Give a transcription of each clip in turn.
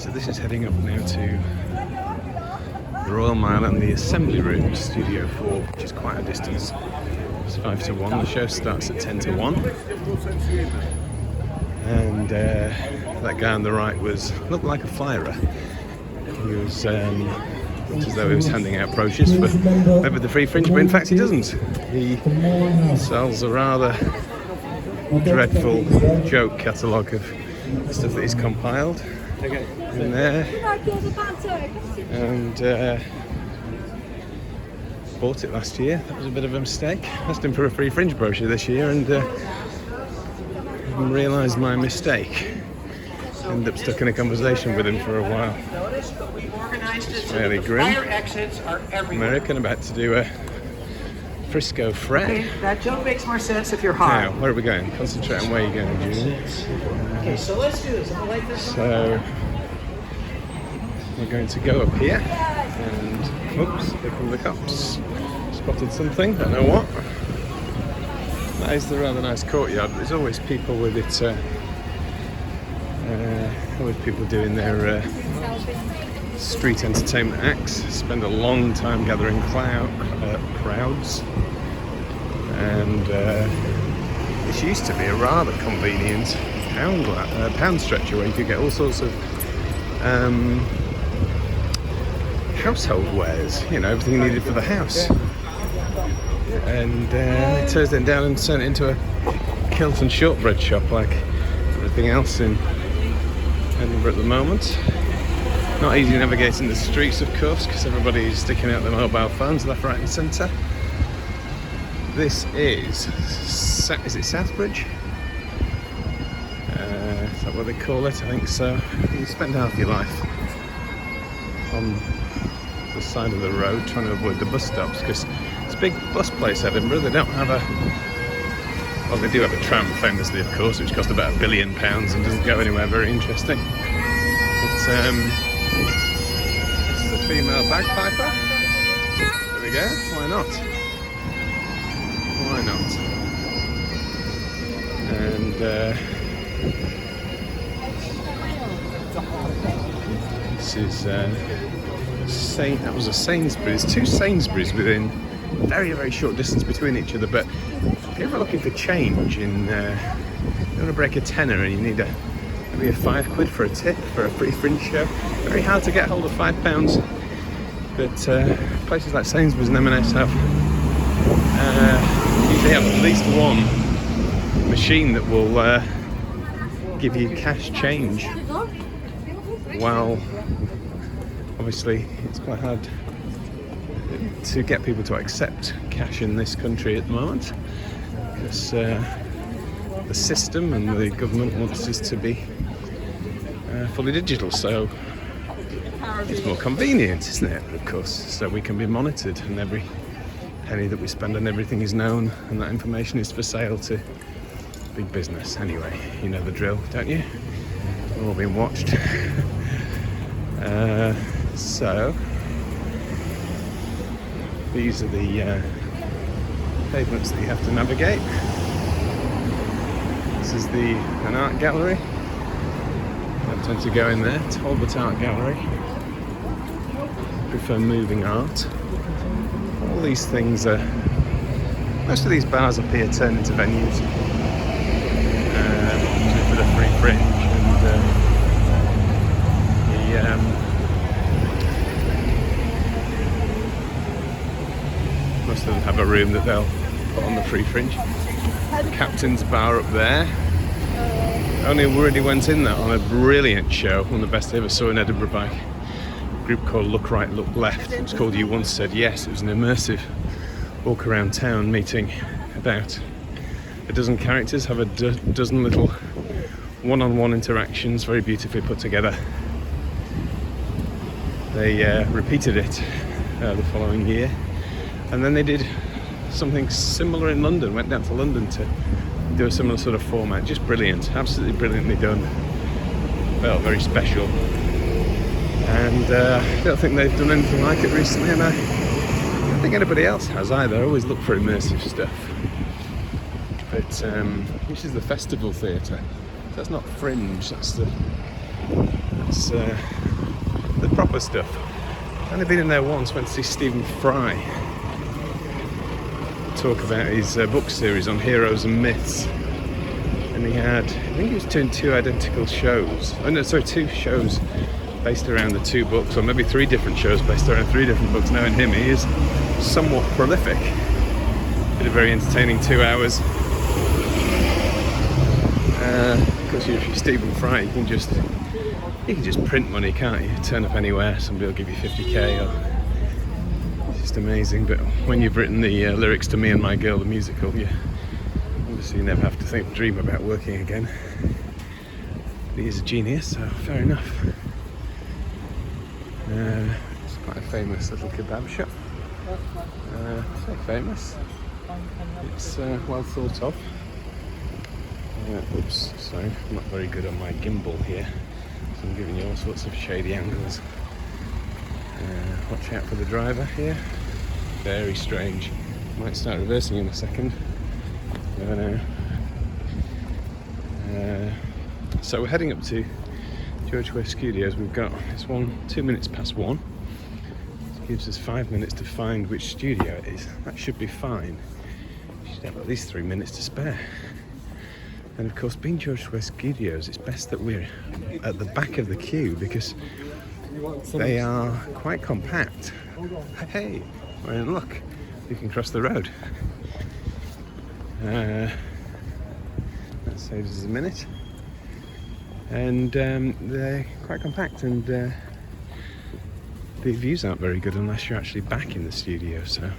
So this is heading up now to the Royal Mile and the Assembly Room, Studio 4, which is quite a distance. It's 5 to 1. The show starts at 10 to 1. And that guy on the right looked like a flyer. He was looked as though he was handing out brochures for maybe the Free Fringe, but in fact he doesn't. He sells a rather dreadful joke catalogue of stuff that he's compiled in there, and bought it last year. That was a bit of a mistake. Asked him for a Free Fringe brochure this year and realised my mistake. Ended up stuck in a conversation with him for a while. It's fairly grim. American, about to do a Frisco Fred. Okay, that joke makes more sense if you're hard. Now, where are we going? Concentrate on where you're going, Julian. Okay, so let's do this. I'm gonna light this So we're going to go up here, and oops, here come the cops. Spotted something, don't know what. That is the rather nice courtyard. There's always people with it. Always people doing their street entertainment acts. Spend a long time gathering crowds, and this used to be a rather convenient pound stretcher where you could get all sorts of household wares, everything you needed for the house. And they turned it down and turned it into a kilt and shortbread shop like everything else in Edinburgh at the moment. Not easy navigating the streets, of course, because everybody's sticking out their mobile phones left, right and centre. This is it Southbridge? Is that what they call it? I think so. You spend half your life on the side of the road trying to avoid the bus stops, because it's a big bus place, Edinburgh. They don't have well, they do have a tram, famously, of course, which cost about £1 billion and doesn't go anywhere very interesting. It's this is a female bagpiper. There we go. Why not? Why not? And this is that was a Sainsbury's. There's two Sainsbury's within very, very short distance between each other, but if you're ever looking for change you want to break a tenner and you need maybe a £5 for a tip for a Free Fringe show, very hard to get hold of £5, but places like Sainsbury's and M&S usually have at least one machine that will give you cash change. While obviously it's quite hard to get people to accept cash in this country at the moment, because the system and the government wants us to be fully digital, so it's more convenient, isn't it, of course, so we can be monitored and every penny that we spend and everything is known, and that information is for sale to big business. Anyway, you know the drill, don't you? We're all being watched. So these are the pavements that you have to navigate. This is an art gallery. I don't tend to go in there. Talbot Art Gallery. I prefer moving art. All these things are... Most of these bars up here turn into venues for the Free Fringe, and most of them have a room that they'll put on the Free Fringe. Captain's Bar up there. Only really went in there on a brilliant show, one of the best I ever saw in Edinburgh, by a group called Look Right, Look Left. It was called You Once Said Yes. It was an immersive walk around town meeting about a dozen characters, have a dozen little one-on-one interactions, very beautifully put together. They repeated it the following year, and then they did something similar in London, went down to London to do a similar sort of format. Just brilliant, absolutely brilliantly done. Felt very special, and I don't think they've done anything like it recently, and I don't think anybody else has either. I always look for immersive stuff, but this is the Festival Theatre. That's not Fringe, that's the That's the proper stuff. I've only been in there once. Went to see Stephen Fry talk about his book series on heroes and myths. And he had, I think he was doing two identical shows. Oh no, sorry, two shows based around the two books, or maybe three different shows based around three different books. Knowing him, he is somewhat prolific. Did a very entertaining 2 hours. Because if you're Stephen Fry, you can just print money, can't you? Turn up anywhere, somebody will give you 50k. It's just amazing. But when you've written the lyrics to Me and My Girl, the musical, you obviously never have to dream about working again. But he is a genius, so fair enough. It's quite a famous little kebab shop. So famous. It's well thought of. Oops, sorry, I'm not very good on my gimbal here, so I'm giving you all sorts of shady angles. Watch out for the driver here. Very strange. Might start reversing in a second. Never know. So we're heading up to George West Studios. We've got, it's 2 minutes past 1. It gives us 5 minutes to find which studio it is. That should be fine. We should have at least 3 minutes to spare. And of course, being George West Studios, it's best that we're at the back of the queue because they are quite compact. Hey, well, look, you can cross the road. That saves us a minute. And they're quite compact, and the views aren't very good unless you're actually back in the studio. So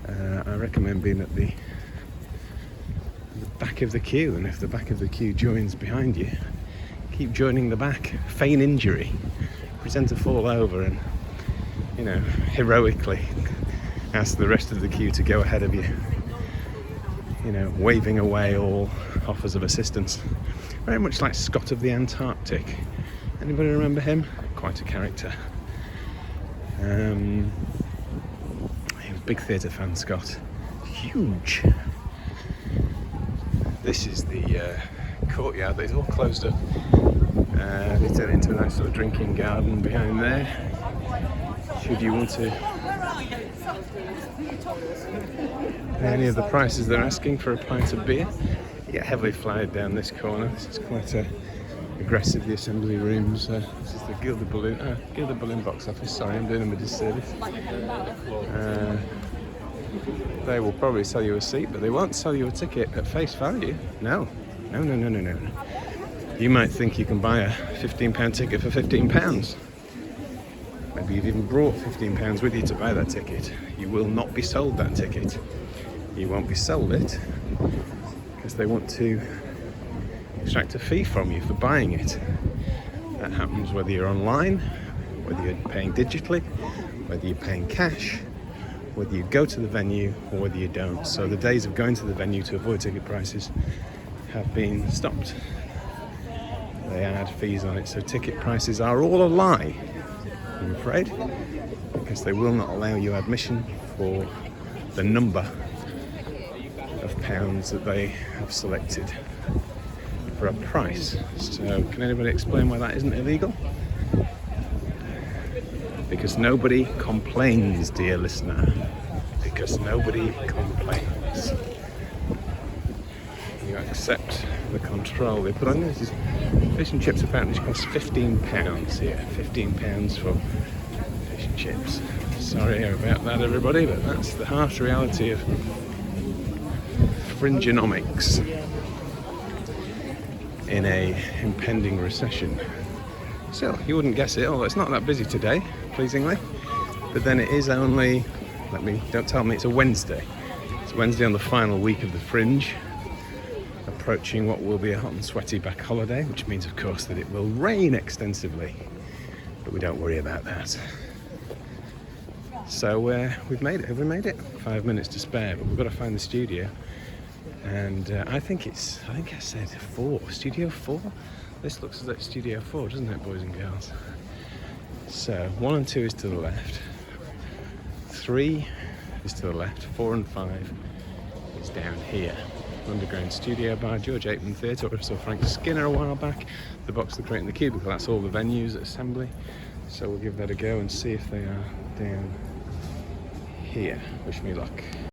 I recommend being at the back of the queue, and if the back of the queue joins behind you, keep joining the back. Feign injury, pretend to fall over, and heroically ask the rest of the queue to go ahead of you, waving away all offers of assistance. Very much like Scott of the Antarctic. Anybody remember him? Quite a character. He was a big theatre fan, Scott. Huge. This is the courtyard. It's all closed up. They turn it into a nice little drinking garden behind there. Should you want to pay any of the prices they're asking for a pint of beer, you get heavily flagged down this corner. This is quite aggressive, the assembly rooms. This is the Gilded Balloon box office. Sorry, I'm doing them a disservice. They will probably sell you a seat, but they won't sell you a ticket at face value. No. You might think you can buy a £15 ticket for £15. Maybe you've even brought £15 with you to buy that ticket. You will not be sold that ticket. You won't be sold it because they want to extract a fee from you for buying it. That happens whether you're online, whether you're paying digitally, whether you're paying cash, whether you go to the venue or whether you don't. So the days of going to the venue to avoid ticket prices have been stopped. They add fees on it, so ticket prices are all a lie, I'm afraid, because they will not allow you admission for the number of pounds that they have selected for a price. So can anybody explain why that isn't illegal? Because nobody complains, dear listener. Because nobody complains. You accept the control they put on you. This fish and chips apparently cost £15 here. £15 for fish and chips. Sorry about that, everybody, but that's the harsh reality of fringeonomics in a impending recession. Still, you wouldn't guess it, although it's not that busy today, pleasingly. But then it is only, don't tell me it's a Wednesday. It's Wednesday on the final week of the Fringe, approaching what will be a hot and sweaty back holiday, which means, of course, that it will rain extensively. But we don't worry about that. So we've made it. Have we made it? 5 minutes to spare, but we've got to find the studio. And I think I said 4. Studio 4? This looks like Studio 4, doesn't it, boys and girls? So 1 and 2 is to the left. 3 is to the left. 4 and 5 is down here. Underground Studio Bar, George Aitman Theatre, or saw Frank Skinner a while back, the Box, the Crate and the Cubicle. That's all the venues at Assembly. So we'll give that a go and see if they are down here. Wish me luck.